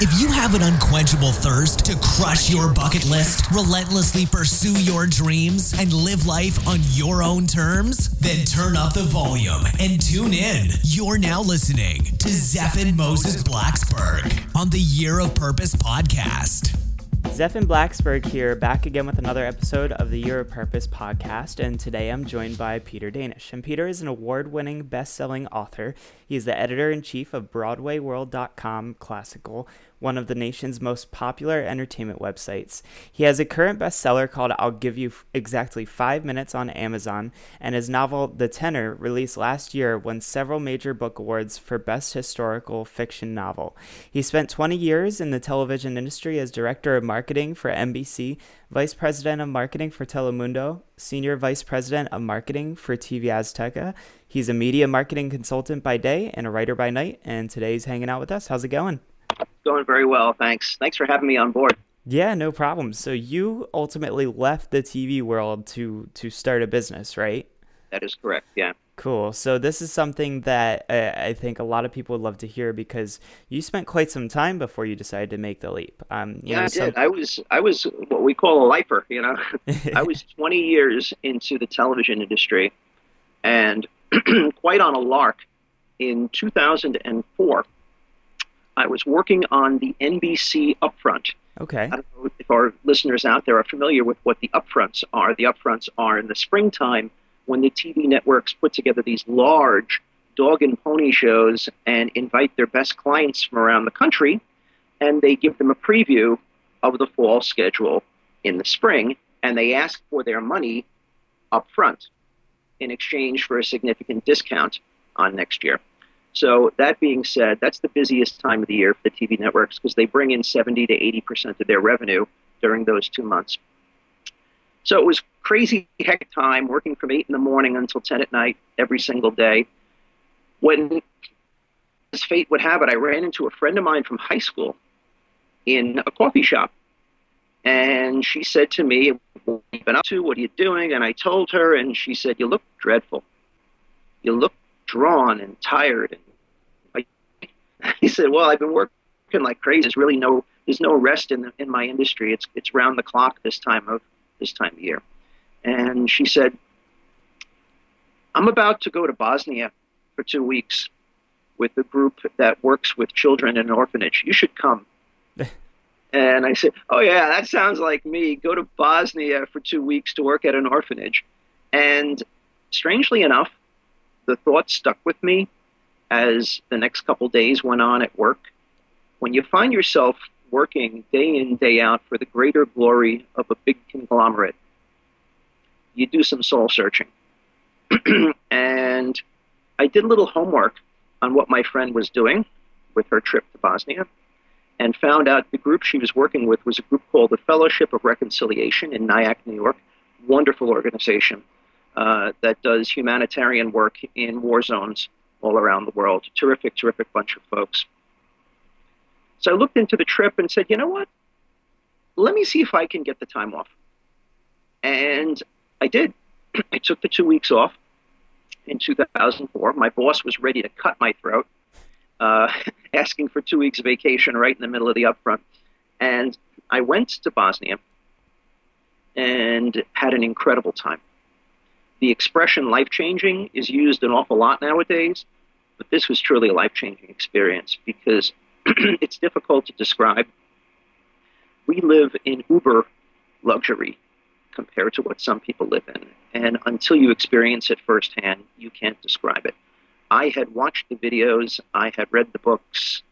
If you have an unquenchable thirst to crush your bucket list, relentlessly pursue your dreams, and live life on your own terms, then turn up the volume and tune in. You're now listening to Zeph and Moses Blacksburg on the Year of Purpose podcast. Zeph and Blacksburg here, back again with another episode of the Year of Purpose podcast, and today I'm joined by Peter Danish. And Peter is an award-winning, best-selling author. He is the editor-in-chief of BroadwayWorld.com Classical, one of the nation's most popular entertainment websites. He has a current bestseller called I'll Give You Exactly 5 Minutes on Amazon, and his novel The Tenor, released last year, won several major book awards for Best Historical Fiction Novel. He spent 20 years in the television industry as Director of Marketing for NBC, Vice President of Marketing for Telemundo, Senior Vice President of Marketing for TV Azteca. He's a media marketing consultant by day and a writer by night, and today he's hanging out with us. How's it going? Going very well, thanks. Thanks for having me on board. Yeah, no problem. So you ultimately left the TV world to start a business, right? That is correct, yeah. Cool. So this is something that I think a lot of people would love to hear because you spent quite some time before you decided to make the leap. I did. I was what we call a lifer, you know. I was 20 years into the television industry, and quite on a lark, in 2004, I was working on the NBC Upfront. Okay. I don't know if our listeners out there are familiar with what the Upfronts are. The Upfronts are in the springtime when the TV networks put together these large dog and pony shows and invite their best clients from around the country, and they give them a preview of the fall schedule in the spring, and they ask for their money up front in exchange for a significant discount on next year. So that being said, that's the busiest time of the year for the TV networks because they bring in 70 to 80% of their revenue during those 2 months. So it was crazy hectic time, working from 8 in the morning until 10 at night every single day. When, as fate would have it, I ran into a friend of mine from high school in a coffee shop. And she said to me, "What have you been up to? What are you doing?" And I told her, and she said, "You look dreadful. You look drawn and tired." And he said, "Well, I've been working like crazy. There's no rest in my industry. It's round the clock this time of year." And she said, "I'm about to go to Bosnia for 2 weeks with a group that works with children in an orphanage. You should come." And I said, "Oh yeah, that sounds like me. Go to Bosnia for 2 weeks to work at an orphanage." And strangely enough, the thought stuck with me as the next couple days went on at work. When you find yourself working day in, day out for the greater glory of a big conglomerate, you do some soul searching. And I did a little homework on what my friend was doing with her trip to Bosnia and found out the group she was working with was a group called the Fellowship of Reconciliation in Nyack, New York. Wonderful organization that does humanitarian work in war zones all around the world. Terrific, terrific bunch of folks. So I looked into the trip and said, you know what? Let me see if I can get the time off. And I did. I took the 2 weeks off in 2004. My boss was ready to cut my throat, asking for 2 weeks of vacation right in the middle of the upfront. And I went to Bosnia and had an incredible time. The expression life-changing is used an awful lot nowadays, but this was truly a life-changing experience because it's difficult to describe. We live in uber luxury compared to what some people live in, and until you experience it firsthand, you can't describe it. I had watched the videos, I had read the books,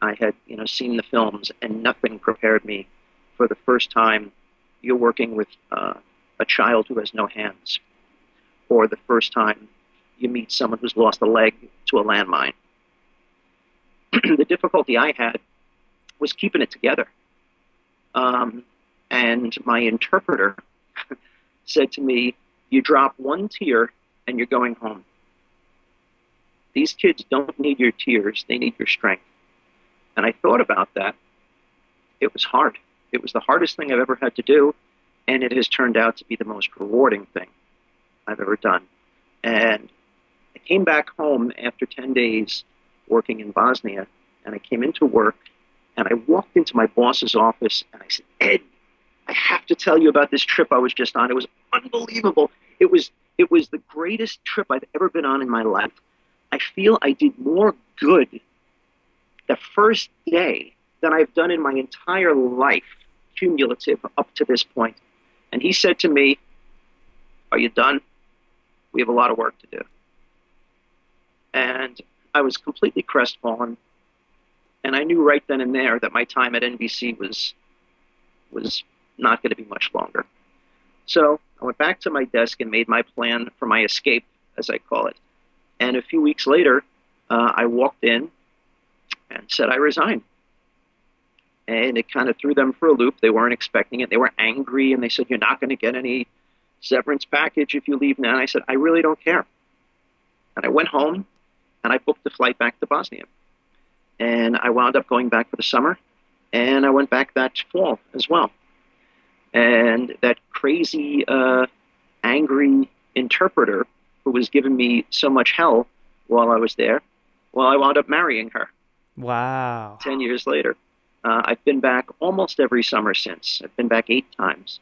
I had seen the films, and nothing prepared me for the first time you're working with a child who has no hands, or the first time you meet someone who's lost a leg to a landmine. The difficulty I had was keeping it together. And my interpreter said to me, "You drop one tear and you're going home. These kids don't need your tears, they need your strength." And I thought about that. It was hard. It was the hardest thing I've ever had to do, and it has turned out to be the most rewarding thing I've ever done. And I came back home after 10 days working in Bosnia, and I came into work, And I walked into my boss's office and I said, Ed, I have to tell you about this trip I was just on. It was unbelievable. It was the greatest trip I've ever been on in my life. I feel I did more good the first day than I've done in my entire life, cumulative up to this point. And he said to me, are you done? We have a lot of work to do. And I was completely crestfallen. And I knew right then and there that my time at NBC was not going to be much longer. So I went back to my desk and made my plan for my escape, as I call it. And a few weeks later, I walked in and said I resigned. And it kind of threw them for a loop. They weren't expecting it. They were angry, and they said, you're not going to get any severance package if you leave now. And I said, I really don't care. And I went home, and I booked a flight back to Bosnia. And I wound up going back for the summer, and I went back that fall as well. And that crazy, angry interpreter who was giving me so much hell while I was there, well, I wound up marrying her. Wow. 10 years later. I've been back almost every summer since. I've been back 8 times.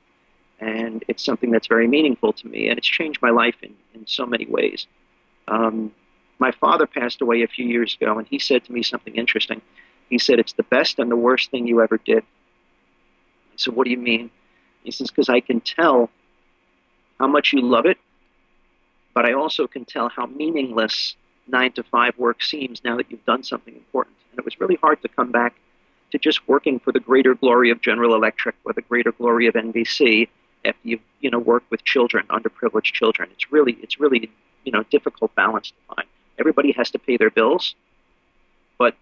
And it's something that's very meaningful to me, and it's changed my life in so many ways. My father passed away a few years ago, and he said to me something interesting. He said, it's the best and the worst thing you ever did. I said, what do you mean? He says, because I can tell how much you love it, but I also can tell how meaningless 9-to-5 work seems now that you've done something important. And it was really hard to come back to just working for the greater glory of General Electric or the greater glory of NBC after you've worked with children, underprivileged children. It's really difficult balance to find. Everybody has to pay their bills, but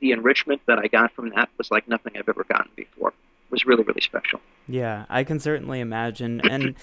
the enrichment that I got from that was like nothing I've ever gotten before. It was really, really special. Yeah, I can certainly imagine. And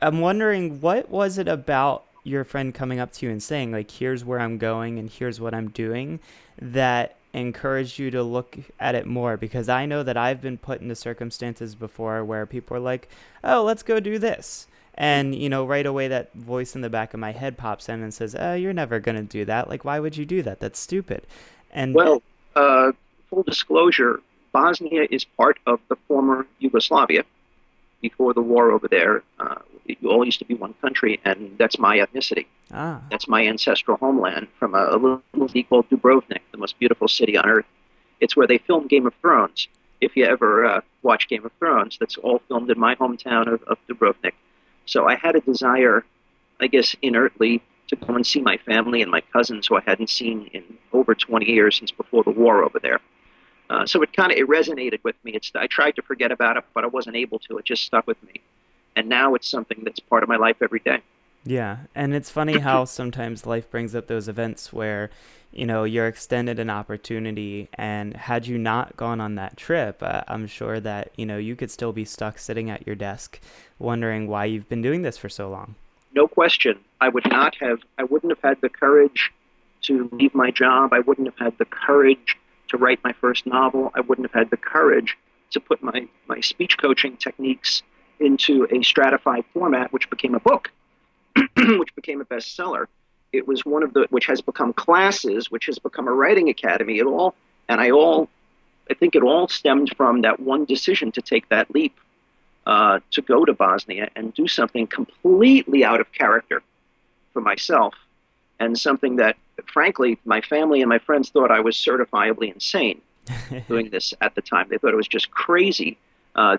I'm wondering, what was it about your friend coming up to you and saying, like, here's where I'm going and here's what I'm doing, that encouraged you to look at it more? Because I know that I've been put into circumstances before where people are like, oh, let's go do this. And, right away that voice in the back of my head pops in and says, oh, you're never going to do that. Like, why would you do that? That's stupid. And well, full disclosure, Bosnia is part of the former Yugoslavia. Before the war over there, it all used to be one country, and that's my ethnicity. That's my ancestral homeland from a little city called Dubrovnik, the most beautiful city on earth. It's where they filmed Game of Thrones. If you ever watch Game of Thrones, that's all filmed in my hometown of Dubrovnik. So I had a desire, I guess inertly, to go and see my family and my cousins who I hadn't seen in over 20 years since before the war over there. So it resonated with me. I tried to forget about it, but I wasn't able to. It just stuck with me. And now it's something that's part of my life every day. Yeah, and it's funny how sometimes life brings up those events where, you're extended an opportunity, and had you not gone on that trip, I'm sure that, you could still be stuck sitting at your desk wondering why you've been doing this for so long. No question. I wouldn't have had the courage to leave my job. I wouldn't have had the courage to write my first novel. I wouldn't have had the courage to put my speech coaching techniques into a stratified format, which became a book, which became a bestseller. It was which has become classes, which has become a writing academy. I think it all stemmed from that one decision to take that leap, to go to Bosnia and do something completely out of character for myself, and something that, frankly, my family and my friends thought I was certifiably insane doing this at the time. They thought it was just crazy.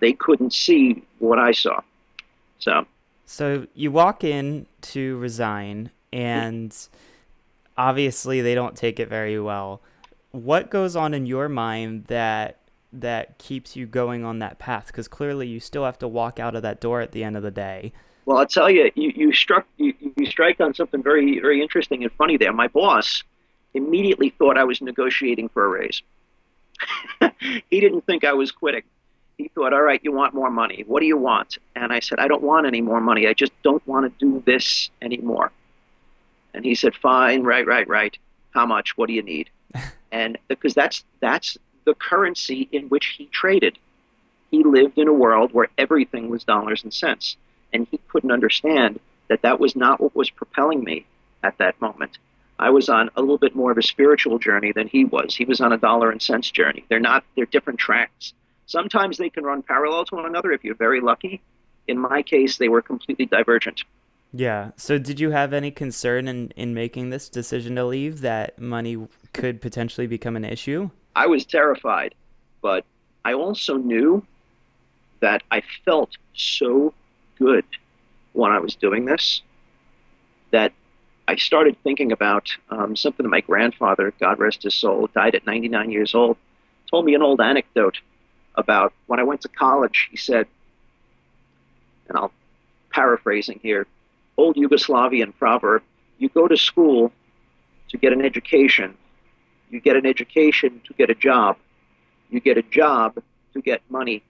They couldn't see what I saw. So you walk in to resign, and obviously they don't take it very well. What goes on in your mind that keeps you going on that path? Because clearly you still have to walk out of that door at the end of the day. Well, I'll tell you, you strike on something very, very interesting and funny there. My boss immediately thought I was negotiating for a raise. He didn't think I was quitting. He thought, all right, you want more money. What do you want? And I said, I don't want any more money. I just don't want to do this anymore. And he said, fine, right. How much? What do you need? And because that's the currency in which he traded. He lived in a world where everything was dollars and cents. And he couldn't understand that was not what was propelling me at that moment. I was on a little bit more of a spiritual journey than he was. He was on a dollar and cents journey. They're different tracks. Sometimes they can run parallel to one another if you're very lucky. In my case, they were completely divergent. Yeah. So did you have any concern in making this decision to leave that money could potentially become an issue? I was terrified, but I also knew that I felt so good when I was doing this that I started thinking about something that my grandfather, God rest his soul, died at 99 years old, told me an old anecdote about when I went to college. He said, and I'm paraphrasing here, old Yugoslavian proverb, you go to school to get an education. You get an education to get a job. You get a job to get money.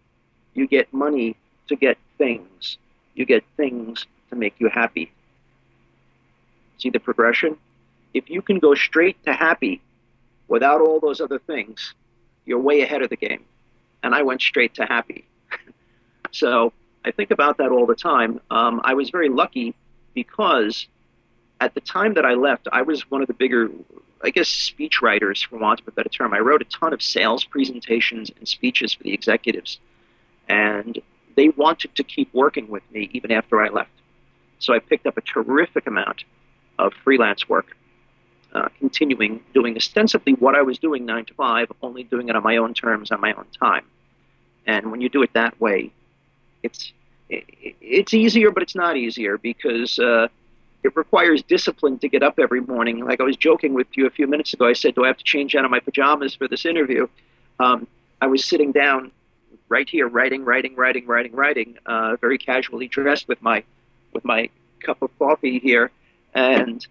You get money to get things. You get things to make you happy. See the progression? If you can go straight to happy without all those other things, you're way ahead of the game. And I went straight to happy. So I think about that all the time. I was very lucky because at the time that I left, I was one of the bigger, I guess, speech writers, for want of a better term. I wrote a ton of sales presentations and speeches for the executives. And they wanted to keep working with me even after I left. So I picked up a terrific amount of freelance work, continuing doing ostensibly what I was doing 9 to 5, only doing it on my own terms, on my own time. And when you do it that way, it's easier, but it's not easier because it requires discipline to get up every morning. Like I was joking with you a few minutes ago, I said, do I have to change out of my pajamas for this interview? I was sitting down right here, writing, very casually dressed with my cup of coffee here, and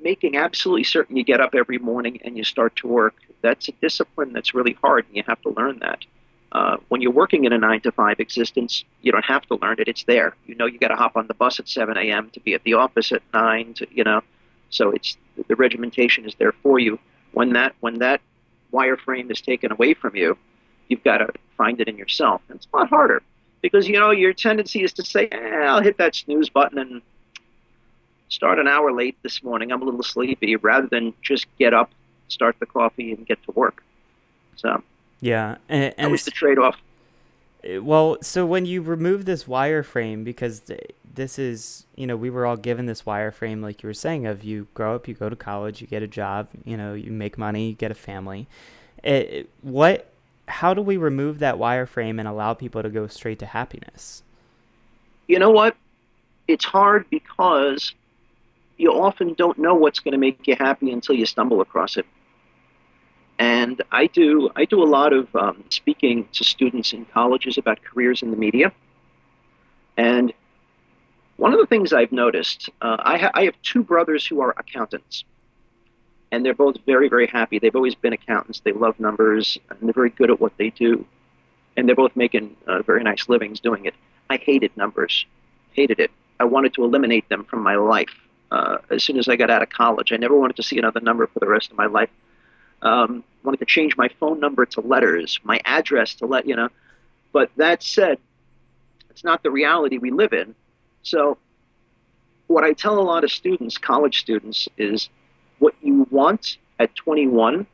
making absolutely certain you get up every morning and you start to work. That's a discipline that's really hard, and you have to learn that. When you're working in a 9 to 5 existence, you don't have to learn it. It's there. You know you got to hop on the bus at 7 a.m. to be at the office at 9. So it's the regimentation is there for you. When that wireframe is taken away from you, you've got to find it in yourself, and it's a lot harder because your tendency is to say, "I'll hit that snooze button and start an hour late this morning. I'm a little sleepy," rather than just get up, start the coffee, and get to work. So. Yeah, and that was the trade-off. Well, so when you remove this wireframe, because this is, we were all given this wireframe, like you were saying, of you grow up, you go to college, you get a job, you make money, you get a family. How do we remove that wireframe and allow people to go straight to happiness? You know what? It's hard because you often don't know what's going to make you happy until you stumble across it. And I do a lot of speaking to students in colleges about careers in the media. And one of the things I've noticed, I have 2 brothers who are accountants. And they're both very, very happy. They've always been accountants. They love numbers, and they're very good at what they do. And they're both making very nice livings doing it. I hated numbers, hated it. I wanted to eliminate them from my life. As soon as I got out of college, I never wanted to see another number for the rest of my life. Wanted to change my phone number to letters, my address to But that said, it's not the reality we live in. So what I tell a lot of students, college students, is what you want at 21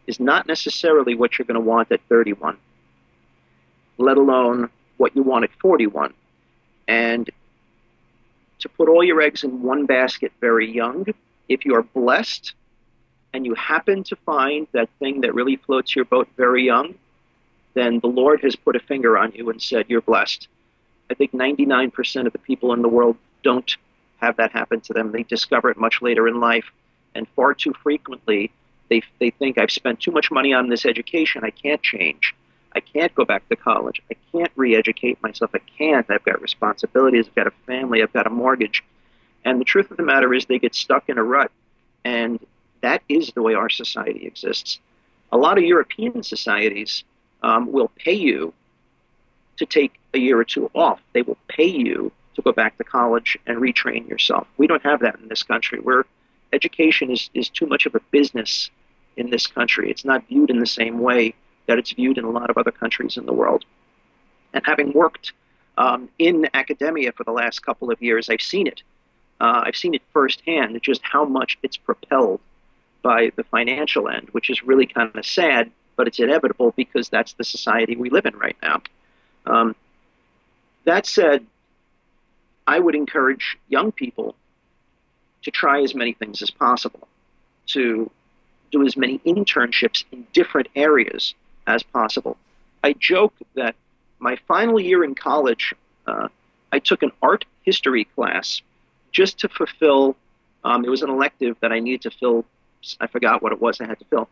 is not necessarily what you're going to want at 31, let alone what you want at 41. And to put all your eggs in one basket very young, if you're blessed, and you happen to find that thing that really floats your boat very young, then the Lord has put a finger on you and said, you're blessed. I think 99% of the people in the world don't have that happen to them. They discover it much later in life. And far too frequently, they think, I've spent too much money on this education. I can't change. I can't go back to college. I can't re-educate myself. I can't. I've got responsibilities. I've got a family. I've got a mortgage. And the truth of the matter is they get stuck in a rut. And that is the way our society exists. A lot of European societies will pay you to take a year or 2 off. They will pay you to go back to college and retrain yourself. We don't have that in this country. Where education is too much of a business in this country. It's not viewed in the same way that it's viewed in a lot of other countries in the world. And having worked in academia for the last couple of years, I've seen it. I've seen it firsthand, just how much it's propelled by the financial end, which is really kind of sad, but it's inevitable because that's the society we live in right now. That said, I would encourage young people to try as many things as possible, to do as many internships in different areas as possible. I joke that my final year in college, I took an art history class just to fulfill, it was an elective that I needed to fill. I forgot what it was I had to fill.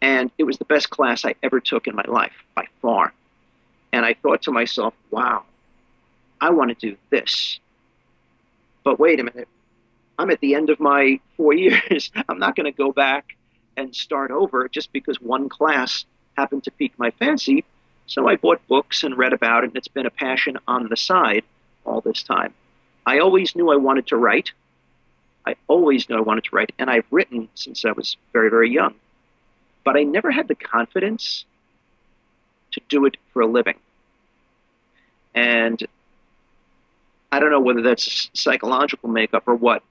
And it was the best class I ever took in my life, by far. And I thought to myself, wow, I want to do this. But wait a minute, I'm at the end of my 4 years. I'm not going to go back and start over just because one class happened to pique my fancy. So I bought books and read about it, and it's been a passion on the side all this time. I always knew I wanted to write. And I've written since I was very, very young. But I never had the confidence to do it for a living. And I don't know whether that's psychological makeup or what.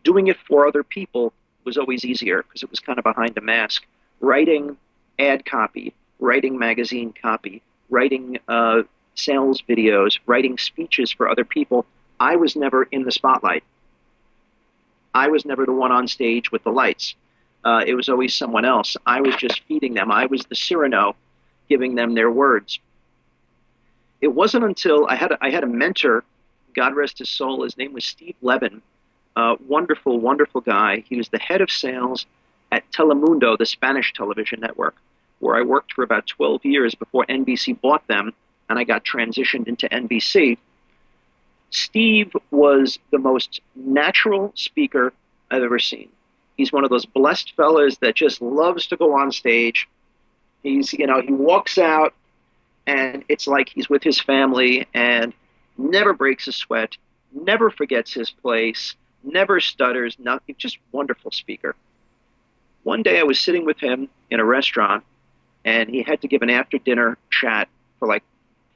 Doing it for other people was always easier because it was kind of behind a mask. Writing ad copy, writing magazine copy, writing sales videos, writing speeches for other people, I was never in the spotlight. I was never the one on stage with the lights. It was always someone else. I was just feeding them. I was the Cyrano giving them their words. It wasn't until I had a mentor, God rest his soul. His name was Steve Levin. Wonderful, wonderful guy. He was the head of sales at Telemundo, the Spanish television network, where I worked for about 12 years before NBC bought them, and I got transitioned into NBC. Steve was the most natural speaker I've ever seen. He's one of those blessed fellas that just loves to go on stage. He walks out, and it's like he's with his family, and never breaks a sweat, never forgets his place, never stutters, nothing, just wonderful speaker. One day I was sitting with him in a restaurant, and he had to give an after-dinner chat for like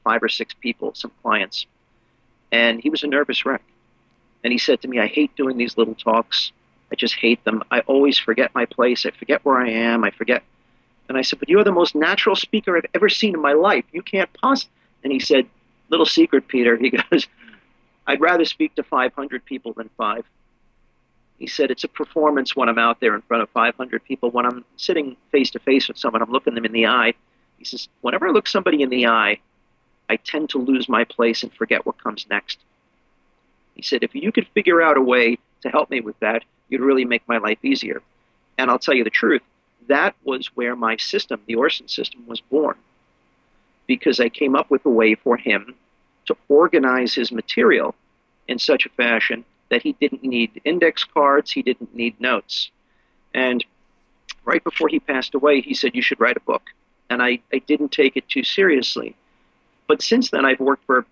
5 or 6 people, some clients. And he was a nervous wreck. And he said to me, I hate doing these little talks. I just hate them. I always forget my place. I forget where I am. I forget. And I said, but you're the most natural speaker I've ever seen in my life. You can't possibly. And he said, little secret, Peter. He goes, I'd rather speak to 500 people than 5. He said, it's a performance when I'm out there in front of 500 people. When I'm sitting face to face with someone, I'm looking them in the eye. He says, whenever I look somebody in the eye, I tend to lose my place and forget what comes next. He said, if you could figure out a way to help me with that, you'd really make my life easier. And I'll tell you the truth, that was where my system, the Orson system, was born. Because I came up with a way for him to organize his material in such a fashion that he didn't need index cards, he didn't need notes. And right before he passed away, he said, you should write a book. And I didn't take it too seriously. But since then, I've worked for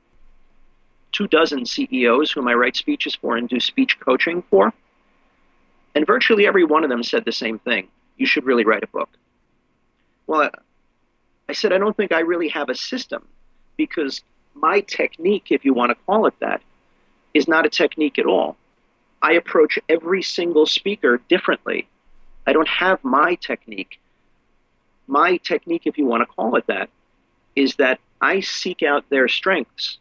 24 CEOs whom I write speeches for and do speech coaching for. And virtually every one of them said the same thing. You should really write a book. Well, I said, I don't think I really have a system because my technique, if you want to call it that, is not a technique at all. I approach every single speaker differently. I don't have my technique. My technique, if you want to call it that, is that I seek out their strengths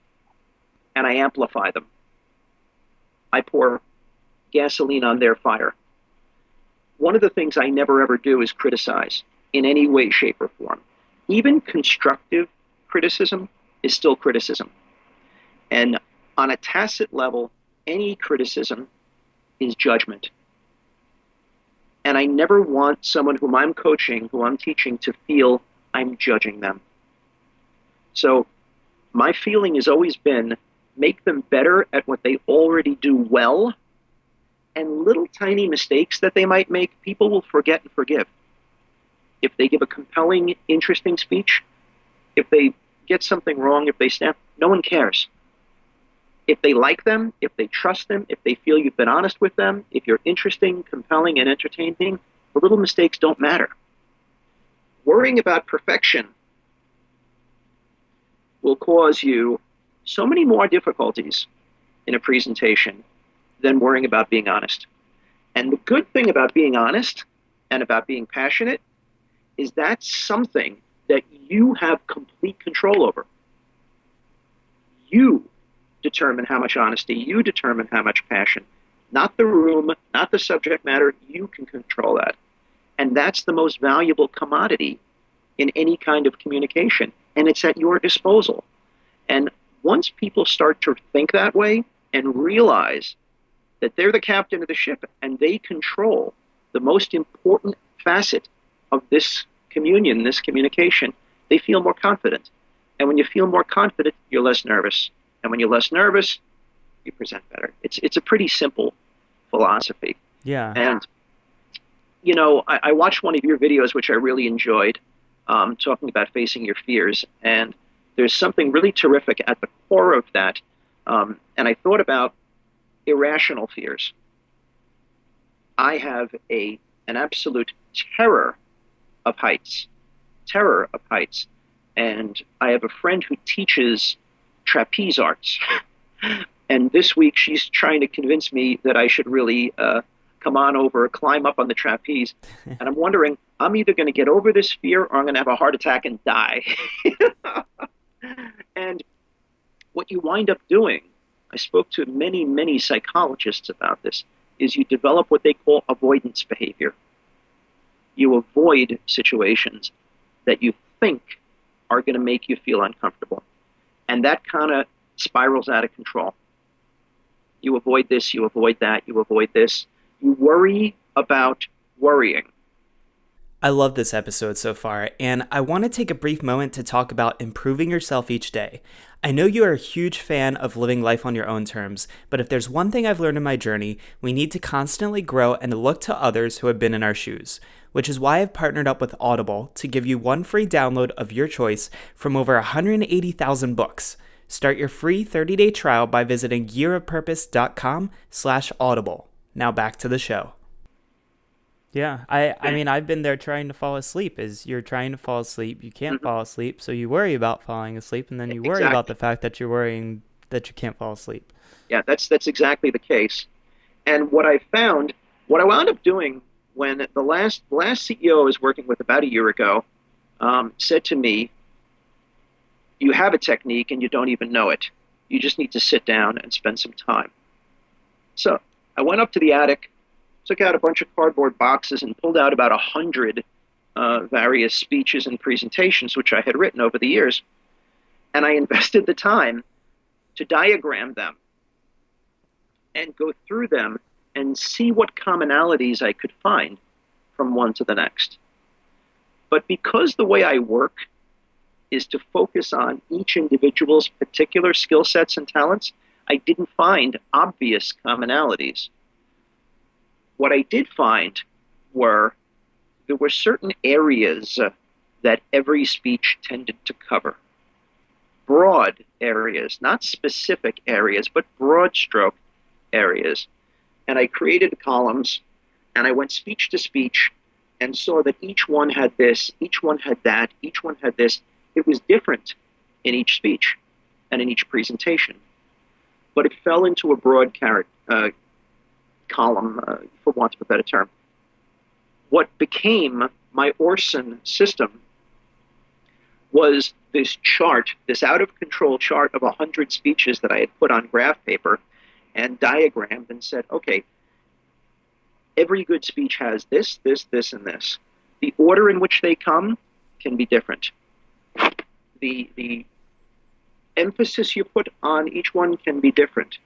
and I amplify them. I pour gasoline on their fire. One of the things I never ever do is criticize in any way, shape, or form. Even constructive criticism is still criticism. And on a tacit level, any criticism is judgment. And I never want someone whom I'm coaching, who I'm teaching, to feel I'm judging them. So my feeling has always been, make them better at what they already do well, and little tiny mistakes that they might make, people will forget and forgive. If they give a compelling, interesting speech, if they get something wrong, if they snap, no one cares. If they like them, if they trust them, if they feel you've been honest with them, if you're interesting, compelling, and entertaining, the little mistakes don't matter. Worrying about perfection will cause you so many more difficulties in a presentation than worrying about being honest. And the good thing about being honest and about being passionate is that's something that you have complete control over. You determine how much honesty, you determine how much passion. Not the room, not the subject matter, you can control that. And that's the most valuable commodity in any kind of communication. And it's at your disposal. And once people start to think that way and realize that they're the captain of the ship and they control the most important facet of this communion, this communication, they feel more confident. And when you feel more confident, you're less nervous. And when you're less nervous, you present better. It's a pretty simple philosophy. Yeah. And, you know, I watched one of your videos, which I really enjoyed, talking about facing your fears. And there's something really terrific at the core of that. And I thought about irrational fears. I have an absolute terror of heights. And I have a friend who teaches trapeze arts. And this week she's trying to convince me that I should really come on over, climb up on the trapeze. And I'm wondering, I'm either going to get over this fear or I'm going to have a heart attack and die. And what you wind up doing, I spoke to many, many psychologists about this, is you develop what they call avoidance behavior. You avoid situations that you think are going to make you feel uncomfortable. And that kind of spirals out of control. You avoid this, you avoid that, you avoid this. You worry about worrying. I love this episode so far, and I want to take a brief moment to talk about improving yourself each day. I know you are a huge fan of living life on your own terms, but if there's one thing I've learned in my journey, we need to constantly grow and look to others who have been in our shoes, which is why I've partnered up with Audible to give you one free download of your choice from over 180,000 books. Start your free 30-day trial by visiting yearofpurpose.com/audible. Now back to the show. Yeah, I mean, I've been there trying to fall asleep. Is you're trying to fall asleep, you can't fall asleep, so you worry about falling asleep, and then you worry about the fact that you're worrying that you can't fall asleep. Yeah, that's exactly the case. And what I found, what I wound up doing when the last CEO I was working with about a year ago said to me, you have a technique and you don't even know it. You just need to sit down and spend some time. So I went up to the attic, took out a bunch of cardboard boxes and pulled out about 100 various speeches and presentations, which I had written over the years. And I invested the time to diagram them and go through them and see what commonalities I could find from one to the next. But because the way I work is to focus on each individual's particular skill sets and talents, I didn't find obvious commonalities. What I did find were there were certain areas that every speech tended to cover. Broad areas, not specific areas, but broad stroke areas. And I created columns, and I went speech to speech and saw that each one had this, each one had that, each one had this. It was different in each speech and in each presentation. But it fell into a broad column, for want of a better term. What became my Orson system was this chart, this out-of-control chart of 100 speeches that I had put on graph paper and diagrammed and said, okay, every good speech has this, this, this, and this. The order in which they come can be different. The emphasis you put on each one can be different.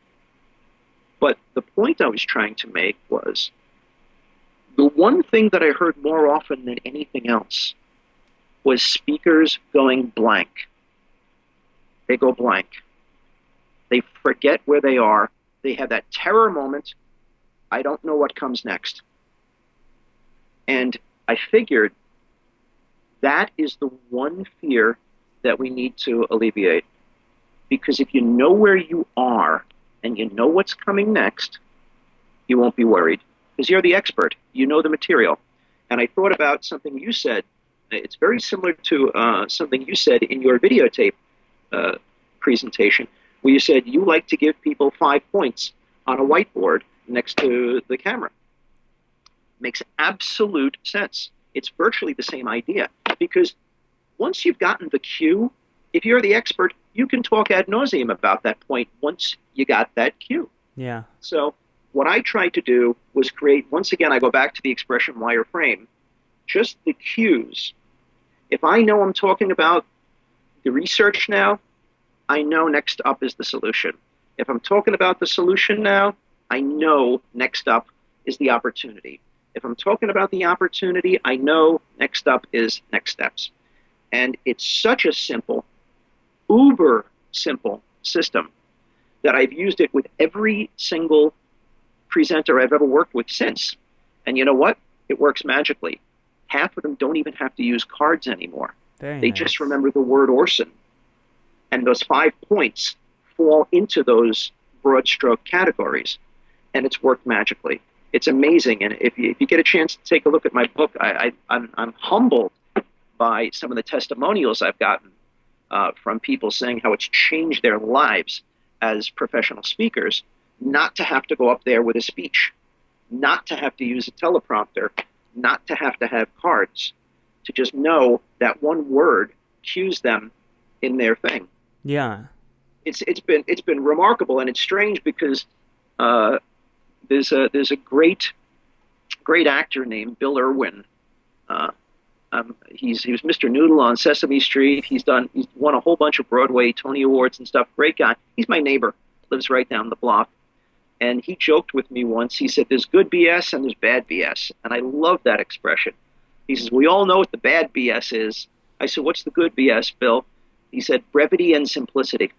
But the point I was trying to make was the one thing that I heard more often than anything else was speakers going blank. They go blank. They forget where they are. They have that terror moment. I don't know what comes next. And I figured that is the one fear that we need to alleviate. Because if you know where you are and you know what's coming next, you won't be worried. Because you're the expert. You know the material. And I thought about something you said. It's very similar to something you said in your videotape presentation, where you said you like to give people 5 points on a whiteboard next to the camera. Makes absolute sense. It's virtually the same idea, because once you've gotten the cue, if you're the expert, you can talk ad nauseum about that point once you got that cue. Yeah. So what I tried to do was create, once again, I go back to the expression wireframe, just the cues. If I know I'm talking about the research now, I know next up is the solution. If I'm talking about the solution now, I know next up is the opportunity. If I'm talking about the opportunity, I know next up is next steps. And it's such a simple, uber simple system that I've used it with every single presenter I've ever worked with since. And you know what? It works magically. Half of them don't even have to use cards anymore. They just remember the word Orson. And those 5 points fall into those broad stroke categories. And it's worked magically. It's amazing. And if you get a chance to take a look at my book, I'm humbled by some of the testimonials I've gotten from people saying how it's changed their lives as professional speakers, not to have to go up there with a speech, not to have to use a teleprompter, not to have cards, to just know that one word cues them in their thing. Yeah. It's been remarkable, and it's strange because there's a great actor named Bill Irwin. He was Mr. Noodle on Sesame Street. He's won a whole bunch of Broadway Tony Awards and stuff. Great guy. He's my neighbor. Lives right down the block. And he joked with me once. He said, "There's good BS and there's bad BS." And I love that expression. He says, "We all know what the bad BS is." I said, "What's the good BS, Bill?" He said, "Brevity and simplicity."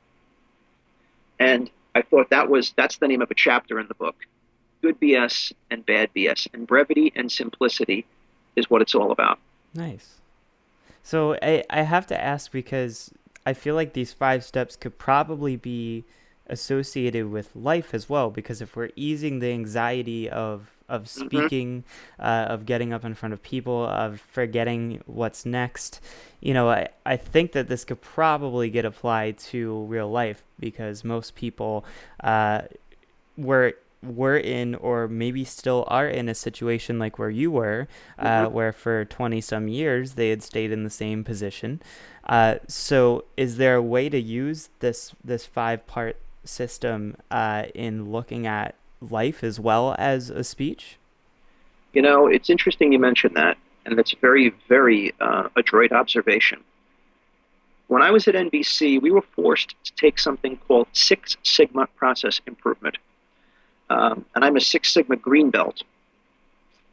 And I thought that's the name of a chapter in the book. Good BS and bad BS. And brevity and simplicity is what it's all about. Nice. So I have to ask, because I feel like these 5 steps could probably be associated with life as well, because if we're easing the anxiety of speaking, of getting up in front of people, of forgetting what's next, I think that this could probably get applied to real life, because most people were in, or maybe still are in, a situation like where you were, where for 20 some years they had stayed in the same position. So is there a way to use this 5-part system in looking at life as well as a speech? It's interesting you mentioned that, and that's a very, very adroit observation. When I was at NBC, we were forced to take something called Six Sigma process improvement. And I'm a Six Sigma green belt.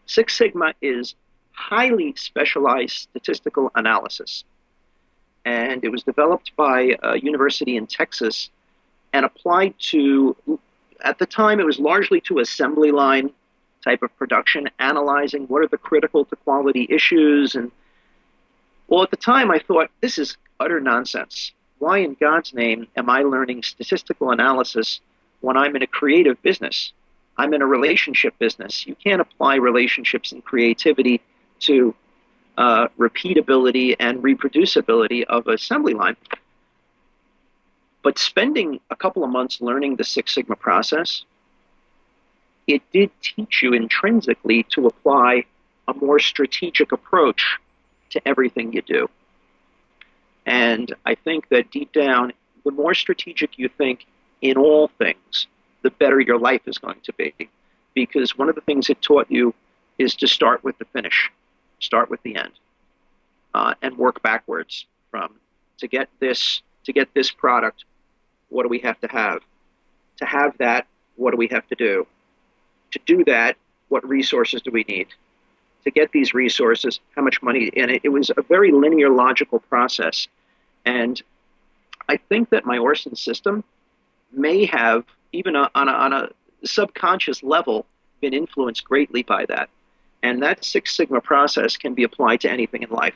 Six Sigma is highly specialized statistical analysis. And it was developed by a university in Texas and applied to, at the time, it was largely to assembly line type of production, analyzing what are the critical to quality issues. And well, at the time, I thought, this is utter nonsense. Why in God's name am I learning statistical analysis when I'm in a creative business? I'm in a relationship business. You can't apply relationships and creativity to repeatability and reproducibility of assembly line. But spending a couple of months learning the Six Sigma process, it did teach you intrinsically to apply a more strategic approach to everything you do. And I think that deep down, the more strategic you think in all things, the better your life is going to be. Because one of the things it taught you is to start with the finish, start with the end, and work backwards from to get this product, what do we have to have? To have that, what do we have to do? To do that, what resources do we need? To get these resources, how much money? And it was a very linear, logical process. And I think that my Orson system may have, even on a subconscious level, been influenced greatly by that. And that Six Sigma process can be applied to anything in life.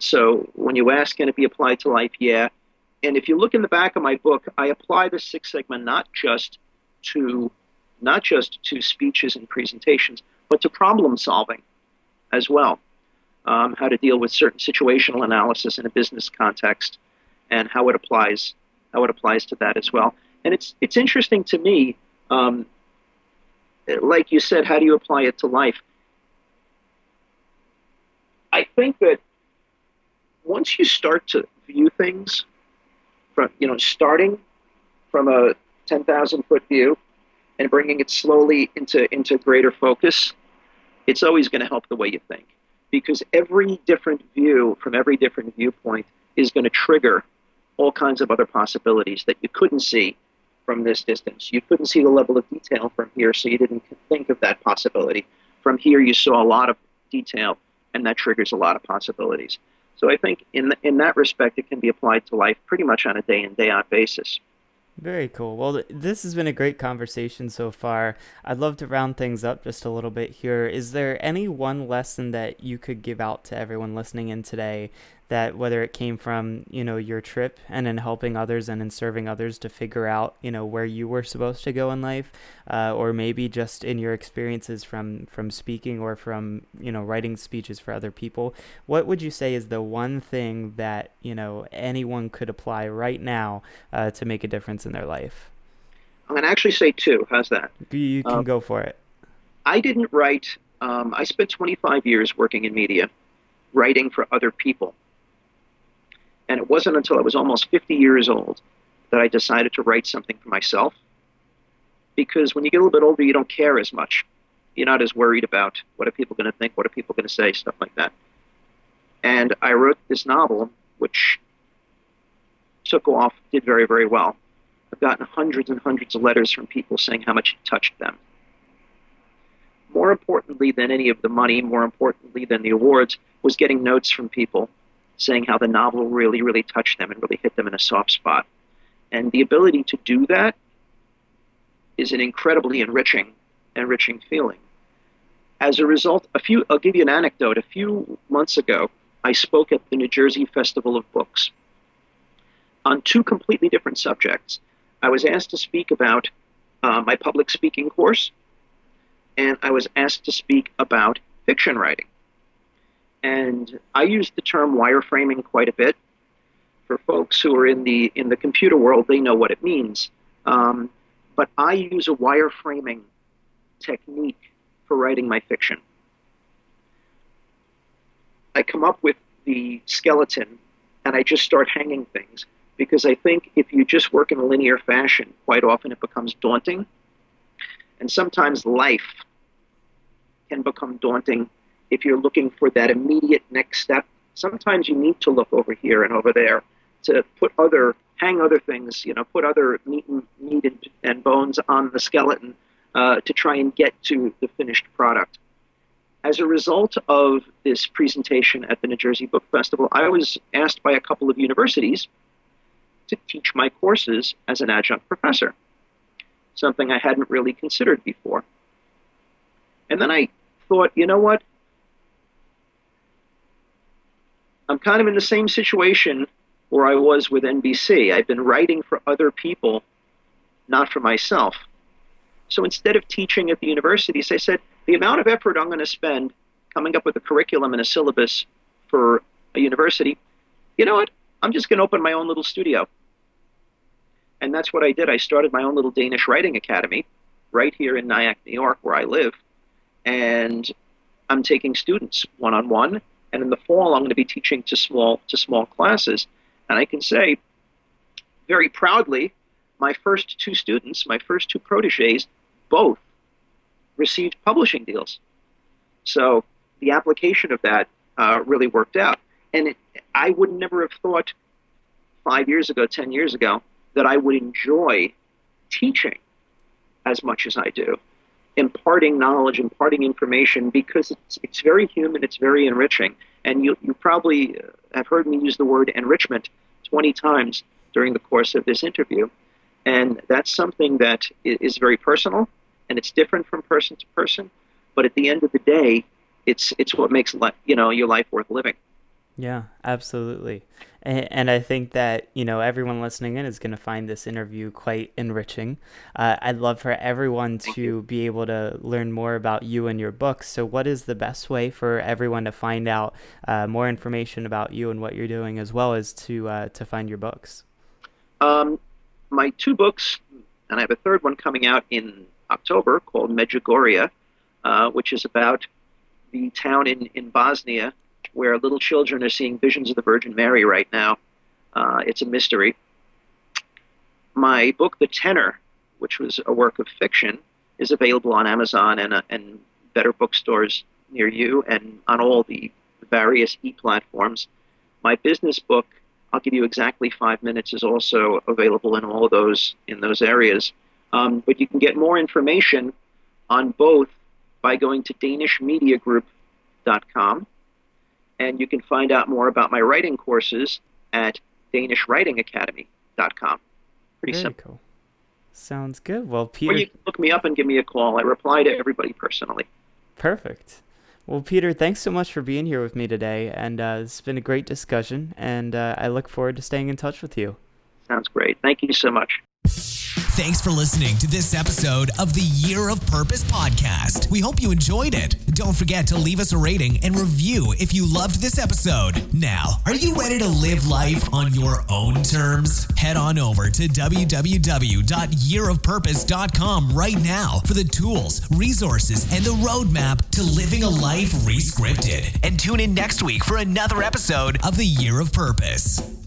So when you ask, can it be applied to life? Yeah. And if you look in the back of my book, I apply the Six Sigma not just to speeches and presentations, but to problem solving as well. How to deal with certain situational analysis in a business context, and how it applies to that as well. And it's interesting to me. Um, like you said, how do you apply it to life? I think that once you start to view things from, starting from a 10,000-foot view and bringing it slowly into greater focus, it's always going to help the way you think. Because every different view from every different viewpoint is going to trigger all kinds of other possibilities that you couldn't see from this distance. You couldn't see the level of detail from here, so you didn't think of that possibility. From here, you saw a lot of detail, and that triggers a lot of possibilities. So I think in that respect, it can be applied to life pretty much on a day in, day out basis. Very cool. Well, this has been a great conversation so far. I'd love to round things up just a little bit here. Is there any one lesson that you could give out to everyone listening in today, that whether it came from, your trip and in helping others and in serving others to figure out, where you were supposed to go in life, or maybe just in your experiences from speaking or from, writing speeches for other people, what would you say is the one thing that, anyone could apply right now to make a difference in their life? I'm going to actually say two. How's that? You can go for it. I didn't write. I spent 25 years working in media, writing for other people. And it wasn't until I was almost 50 years old that I decided to write something for myself. Because when you get a little bit older, you don't care as much. You're not as worried about what are people going to think, what are people going to say, stuff like that. And I wrote this novel, which took off, did very, very well. I've gotten hundreds and hundreds of letters from people saying how much it touched them. More importantly than any of the money, more importantly than the awards, was getting notes from people saying how the novel really, really touched them and really hit them in a soft spot. And the ability to do that is an incredibly enriching feeling. As a result, I'll give you an anecdote. A few months ago, I spoke at the New Jersey Festival of Books on two completely different subjects. I was asked to speak about my public speaking course, and I was asked to speak about fiction writing. And I use the term wireframing quite a bit. For folks who are in the computer world, they know what it means. But I use a wireframing technique for writing my fiction. I come up with the skeleton, and I just start hanging things. Because I think if you just work in a linear fashion, quite often it becomes daunting. And sometimes life can become daunting if you're looking for that immediate next step. Sometimes you need to look over here and over there to hang other things, put other meat and bones on the skeleton to try and get to the finished product. As a result of this presentation at the New Jersey Book Festival, I was asked by a couple of universities to teach my courses as an adjunct professor, something I hadn't really considered before. And then I thought, you know what? I'm kind of in the same situation where I was with NBC. I've been writing for other people, not for myself. So instead of teaching at the universities, I said, the amount of effort I'm going to spend coming up with a curriculum and a syllabus for a university, you know what? I'm just going to open my own little studio. And that's what I did. I started my own little Danish writing academy right here in Nyack, New York, where I live. And I'm taking students one-on-one. And in the fall, I'm going to be teaching to small classes. And I can say very proudly, my first two students, my first two protégés, both received publishing deals. So the application of that really worked out. And I would never have thought 5 years ago, 10 years ago, that I would enjoy teaching as much as I do, imparting knowledge, imparting information, because it's very human, it's very enriching. And you probably have heard me use the word enrichment 20 times during the course of this interview. And that's something that is very personal, and it's different from person to person. But at the end of the day, it's what makes your life worth living. Yeah, absolutely. And I think that, everyone listening in is going to find this interview quite enriching. I'd love for everyone to be able to learn more about you and your books. So what is the best way for everyone to find out more information about you and what you're doing, as well as to find your books? My two books, And I have a third one coming out in October called Medjugorje, which is about the town in Bosnia where little children are seeing visions of the Virgin Mary right now. It's a mystery. My book, The Tenor, which was a work of fiction, is available on Amazon and better bookstores near you and on all the various e-platforms. My business book, I'll give you exactly 5 minutes, is also available in all of those areas. But you can get more information on both by going to danishmediagroup.com, and you can find out more about my writing courses at danishwritingacademy.com. Pretty Very simple. cool. Sounds good. Well, Peter... Or you can look me up and give me a call. I reply to everybody personally. Perfect. Well, Peter, thanks so much for being here with me today, and it's been a great discussion, and I look forward to staying in touch with you. Sounds great. Thank you so much. Thanks for listening to this episode of the Year of Purpose podcast. We hope you enjoyed it. Don't forget to leave us a rating and review if you loved this episode. Now, are you ready to live life on your own terms? Head on over to www.yearofpurpose.com right now for the tools, resources, and the roadmap to living a life rescripted. And tune in next week for another episode of the Year of Purpose.